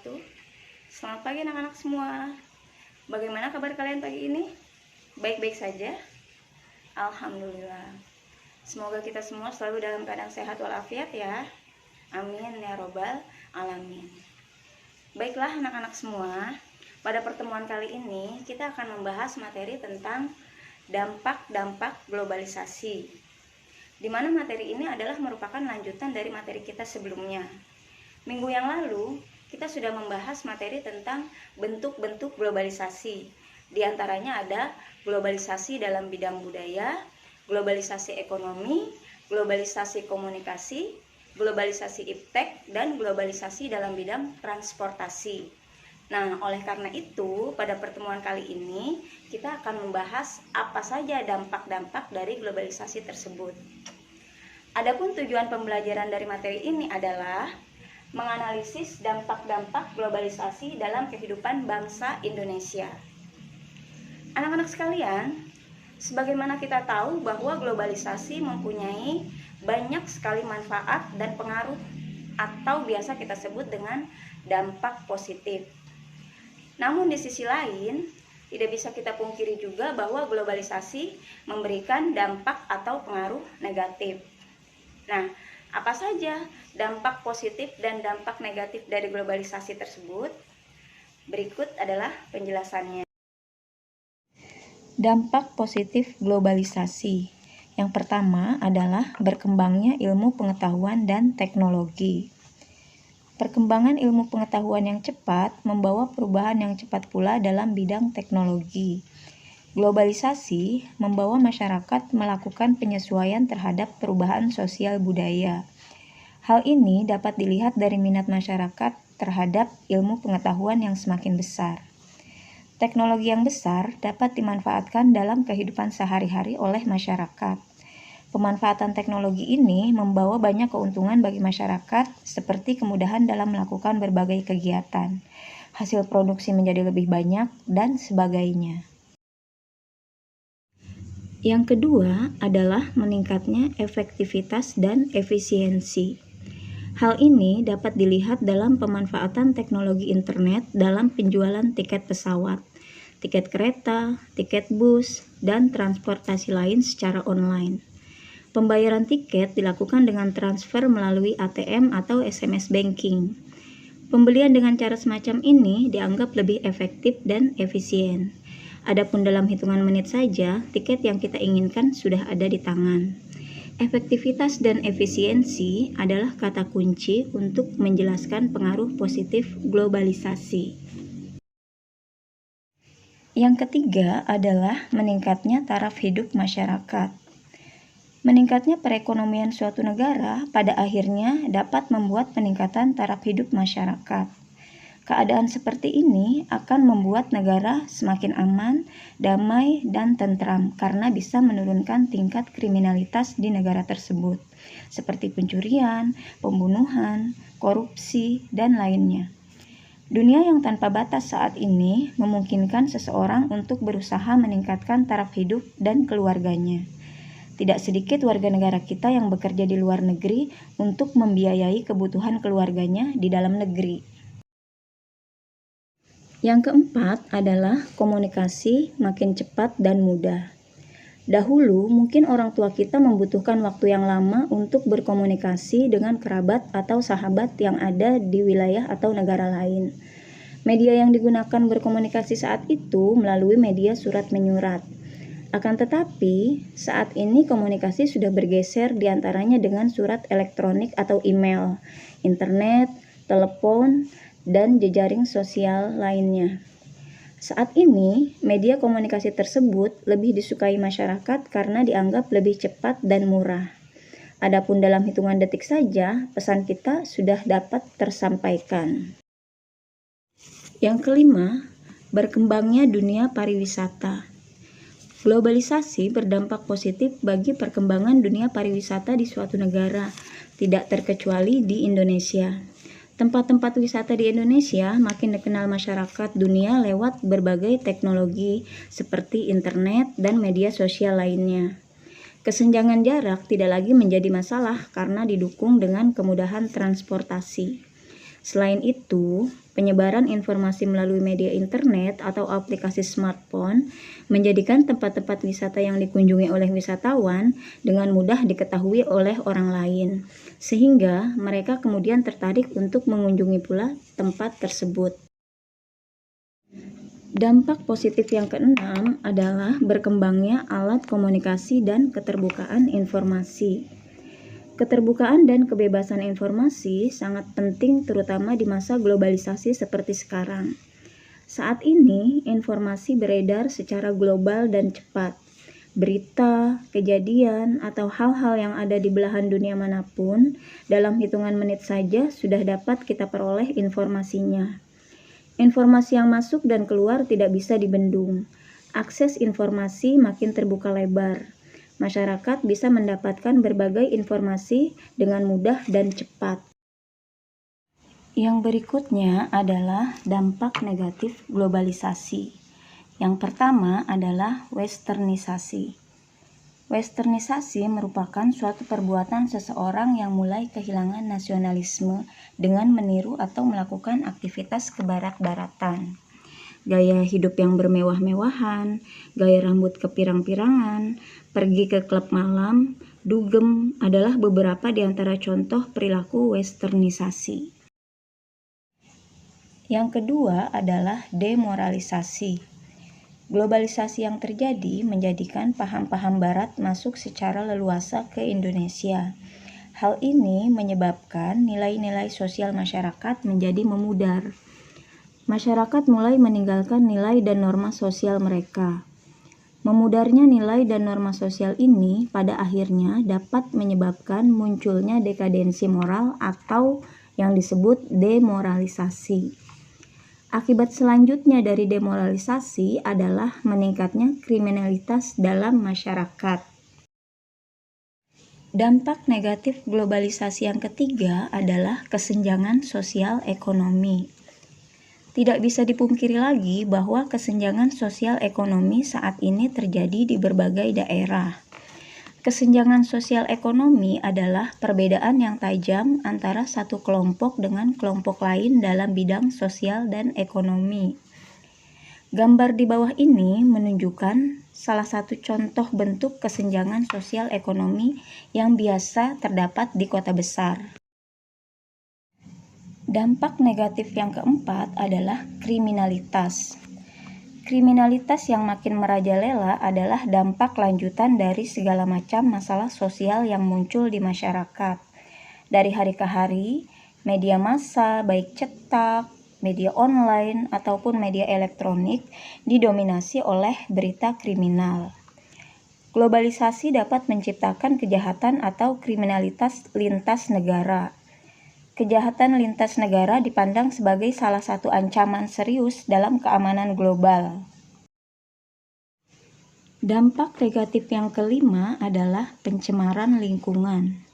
wabarakatuh. Selamat pagi anak-anak semua. Bagaimana kabar kalian pagi ini? Baik-baik saja? Alhamdulillah. Semoga kita semua selalu dalam keadaan sehat walafiat ya. Amin ya robbal alamin. Baiklah anak-anak semua, pada pertemuan kali ini kita akan membahas materi tentang dampak-dampak globalisasi, di mana materi ini adalah merupakan lanjutan dari materi kita sebelumnya. Minggu yang lalu, kita sudah membahas materi tentang bentuk-bentuk globalisasi. Di antaranya ada globalisasi dalam bidang budaya, globalisasi ekonomi, globalisasi komunikasi, globalisasi iptek, dan globalisasi dalam bidang transportasi. Nah, oleh karena itu, pada pertemuan kali ini, kita akan membahas apa saja dampak-dampak dari globalisasi tersebut. Adapun tujuan pembelajaran dari materi ini adalah menganalisis dampak-dampak globalisasi dalam kehidupan bangsa Indonesia. Anak-anak sekalian, sebagaimana kita tahu bahwa globalisasi mempunyai banyak sekali manfaat dan pengaruh atau biasa kita sebut dengan dampak positif. Namun di sisi lain, tidak bisa kita pungkiri juga bahwa globalisasi memberikan dampak atau pengaruh negatif. Nah, apa saja dampak positif dan dampak negatif dari globalisasi tersebut? Berikut adalah penjelasannya. Dampak positif globalisasi. Yang pertama adalah berkembangnya ilmu pengetahuan dan teknologi. Perkembangan ilmu pengetahuan yang cepat membawa perubahan yang cepat pula dalam bidang teknologi. Globalisasi membawa masyarakat melakukan penyesuaian terhadap perubahan sosial budaya. Hal ini dapat dilihat dari minat masyarakat terhadap ilmu pengetahuan yang semakin besar. Teknologi yang besar dapat dimanfaatkan dalam kehidupan sehari-hari oleh masyarakat. Pemanfaatan teknologi ini membawa banyak keuntungan bagi masyarakat, seperti kemudahan dalam melakukan berbagai kegiatan, hasil produksi menjadi lebih banyak, dan sebagainya. Yang kedua adalah meningkatnya efektivitas dan efisiensi. Hal ini dapat dilihat dalam pemanfaatan teknologi internet dalam penjualan tiket pesawat, tiket kereta, tiket bus, dan transportasi lain secara online. Pembayaran tiket dilakukan dengan transfer melalui ATM atau SMS banking. Pembelian dengan cara semacam ini dianggap lebih efektif dan efisien. Adapun dalam hitungan menit saja, tiket yang kita inginkan sudah ada di tangan. Efektivitas dan efisiensi adalah kata kunci untuk menjelaskan pengaruh positif globalisasi. Yang ketiga adalah meningkatnya taraf hidup masyarakat. Meningkatnya perekonomian suatu negara pada akhirnya dapat membuat peningkatan taraf hidup masyarakat. Keadaan seperti ini akan membuat negara semakin aman, damai, dan tentram karena bisa menurunkan tingkat kriminalitas di negara tersebut, seperti pencurian, pembunuhan, korupsi, dan lainnya. Dunia yang tanpa batas saat ini memungkinkan seseorang untuk berusaha meningkatkan taraf hidup dan keluarganya. Tidak sedikit warga negara kita yang bekerja di luar negeri untuk membiayai kebutuhan keluarganya di dalam negeri. Yang keempat adalah komunikasi makin cepat dan mudah. Dahulu mungkin orang tua kita membutuhkan waktu yang lama untuk berkomunikasi dengan kerabat atau sahabat yang ada di wilayah atau negara lain. Media yang digunakan berkomunikasi saat itu melalui media surat menyurat. Akan tetapi, saat ini komunikasi sudah bergeser diantaranya dengan surat elektronik atau email, internet, telepon, dan jejaring sosial lainnya. Saat ini, media komunikasi tersebut lebih disukai masyarakat karena dianggap lebih cepat dan murah. Adapun dalam hitungan detik saja, pesan kita sudah dapat tersampaikan. Yang kelima, berkembangnya dunia pariwisata. Globalisasi berdampak positif bagi perkembangan dunia pariwisata di suatu negara, tidak terkecuali di Indonesia. Tempat-tempat wisata di Indonesia makin dikenal masyarakat dunia lewat berbagai teknologi seperti internet dan media sosial lainnya. Kesenjangan jarak tidak lagi menjadi masalah karena didukung dengan kemudahan transportasi. Selain itu, penyebaran informasi melalui media internet atau aplikasi smartphone menjadikan tempat-tempat wisata yang dikunjungi oleh wisatawan dengan mudah diketahui oleh orang lain, sehingga mereka kemudian tertarik untuk mengunjungi pula tempat tersebut. Dampak positif yang keenam adalah berkembangnya alat komunikasi dan keterbukaan informasi. Keterbukaan dan kebebasan informasi sangat penting terutama di masa globalisasi seperti sekarang. Saat ini, informasi beredar secara global dan cepat. Berita, kejadian, atau hal-hal yang ada di belahan dunia manapun, dalam hitungan menit saja sudah dapat kita peroleh informasinya. Informasi yang masuk dan keluar tidak bisa dibendung. Akses informasi makin terbuka lebar. Masyarakat bisa mendapatkan berbagai informasi dengan mudah dan cepat. Yang berikutnya adalah dampak negatif globalisasi. Yang pertama adalah westernisasi. Westernisasi merupakan suatu perbuatan seseorang yang mulai kehilangan nasionalisme dengan meniru atau melakukan aktivitas kebarat-baratan. Gaya hidup yang bermewah-mewahan, gaya rambut kepirang-pirangan, pergi ke klub malam, dugem adalah beberapa di antara contoh perilaku westernisasi. Yang kedua adalah demoralisasi. Globalisasi yang terjadi menjadikan paham-paham barat masuk secara leluasa ke Indonesia. Hal ini menyebabkan nilai-nilai sosial masyarakat menjadi memudar. Masyarakat mulai meninggalkan nilai dan norma sosial mereka. Memudarnya nilai dan norma sosial ini pada akhirnya dapat menyebabkan munculnya dekadensi moral atau yang disebut demoralisasi. Akibat selanjutnya dari demoralisasi adalah meningkatnya kriminalitas dalam masyarakat. Dampak negatif globalisasi yang ketiga adalah kesenjangan sosial ekonomi. Tidak bisa dipungkiri lagi bahwa kesenjangan sosial ekonomi saat ini terjadi di berbagai daerah. Kesenjangan sosial ekonomi adalah perbedaan yang tajam antara satu kelompok dengan kelompok lain dalam bidang sosial dan ekonomi. Gambar di bawah ini menunjukkan salah satu contoh bentuk kesenjangan sosial ekonomi yang biasa terdapat di kota besar. Dampak negatif yang keempat adalah kriminalitas. Kriminalitas yang makin merajalela adalah dampak lanjutan dari segala macam masalah sosial yang muncul di masyarakat. Dari hari ke hari, media massa, baik cetak, media online, ataupun media elektronik didominasi oleh berita kriminal. Globalisasi dapat menciptakan kejahatan atau kriminalitas lintas negara. Kejahatan lintas negara dipandang sebagai salah satu ancaman serius dalam keamanan global. Dampak negatif yang kelima adalah pencemaran lingkungan.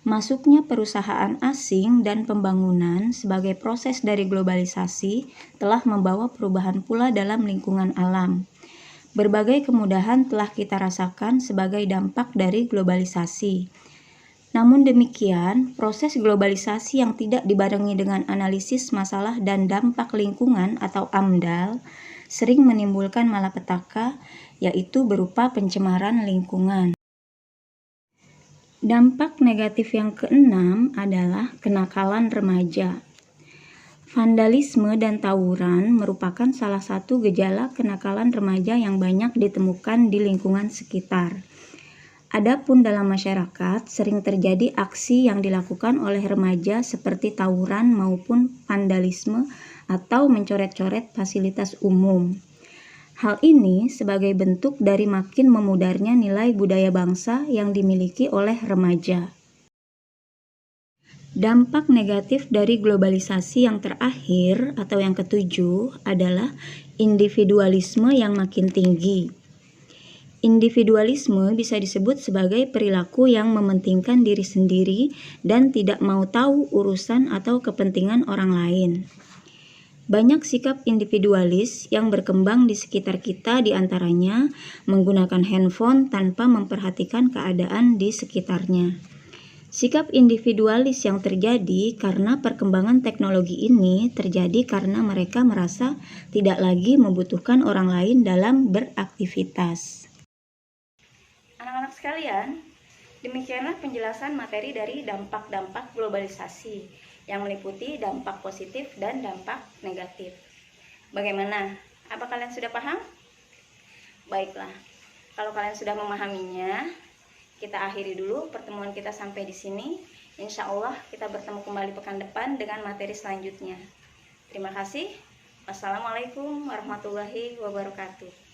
Masuknya perusahaan asing dan pembangunan sebagai proses dari globalisasi telah membawa perubahan pula dalam lingkungan alam. Berbagai kemudahan telah kita rasakan sebagai dampak dari globalisasi. Namun demikian, proses globalisasi yang tidak dibarengi dengan analisis masalah dan dampak lingkungan atau AMDAL sering menimbulkan malapetaka, yaitu berupa pencemaran lingkungan. Dampak negatif yang keenam adalah kenakalan remaja. Vandalisme dan tawuran merupakan salah satu gejala kenakalan remaja yang banyak ditemukan di lingkungan sekitar. Adapun dalam masyarakat, sering terjadi aksi yang dilakukan oleh remaja seperti tawuran maupun vandalisme atau mencoret-coret fasilitas umum. Hal ini sebagai bentuk dari makin memudarnya nilai budaya bangsa yang dimiliki oleh remaja. Dampak negatif dari globalisasi yang terakhir atau yang ketujuh adalah individualisme yang makin tinggi. Individualisme bisa disebut sebagai perilaku yang mementingkan diri sendiri dan tidak mau tahu urusan atau kepentingan orang lain. Banyak sikap individualis yang berkembang di sekitar kita, diantaranya menggunakan handphone tanpa memperhatikan keadaan di sekitarnya. Sikap individualis yang terjadi karena perkembangan teknologi ini terjadi karena mereka merasa tidak lagi membutuhkan orang lain dalam beraktivitas. Anak-anak sekalian, demikianlah penjelasan materi dari dampak-dampak globalisasi yang meliputi dampak positif dan dampak negatif. Bagaimana? Apa kalian sudah paham? Baiklah, kalau kalian sudah memahaminya, kita akhiri dulu pertemuan kita sampai di sini. Insya Allah kita bertemu kembali pekan depan dengan materi selanjutnya. Terima kasih. Wassalamualaikum warahmatullahi wabarakatuh.